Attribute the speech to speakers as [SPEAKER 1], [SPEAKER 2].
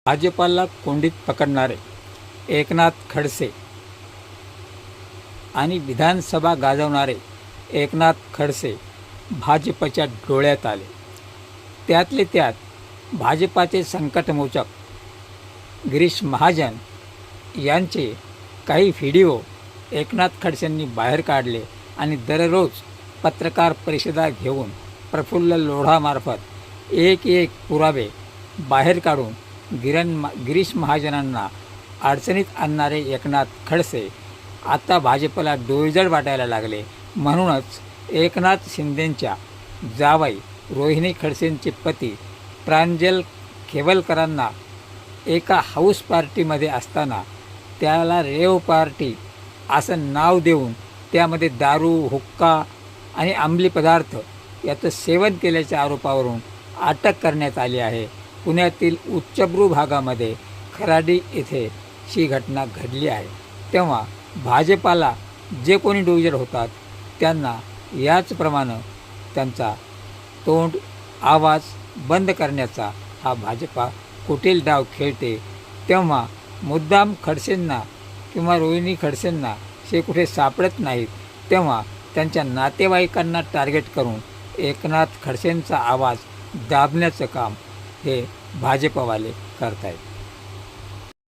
[SPEAKER 1] भाजपाला कोंडीत पकडणारे एकनाथ खडसे आणि विधानसभा गाजवणारे एकनाथ खडसे भाजपच्या डोळ्यात आले. त्यातले त्यात भाजपाचे संकटमोचक गिरीश महाजन यांचे काही व्हिडिओ एकनाथ खडसेंनी बाहेर काढले आणि दररोज पत्रकार परिषदा घेऊन प्रफुल्ल लोढामार्फत एक पुरावे बाहेर काढून गिरीश महाजनांना अडचणीत आणणारे एकनाथ खडसे आता भाजपला डोईजड वाटायला लागले. म्हणूनच एकनाथ शिंदेंच्या जावई रोहिणी खडसेंचे पती प्रांजल खेवलकरांना एका हाऊस पार्टीमध्ये असताना त्याला रेव पार्टी असं नाव देऊन त्यामध्ये दारू, हुक्का आणि अंमली पदार्थ याचं सेवन केल्याच्या आरोपावरून अटक करण्यात आली आहे. पुण्यातील उच्चभ्रू भागामध्ये खराडी येथे ही घटना घडली आहे. तेव्हा भाजपाला जे कोणी डोईजड होतात त्यांना याचप्रमाणे त्यांचा तोंड आवाज बंद करण्याचा हा भाजपा कुटील डाव खेळते. तेव्हा मुद्दाम खडसेंना किंवा रोहिणी खडसेंना हे कुठे सापडत नाहीत, तेव्हा त्यांच्या नातेवाईकांना टार्गेट करून एकनाथ खडसेंचा आवाज दाबण्याचं काम हे भाजपवाले करत आहेत.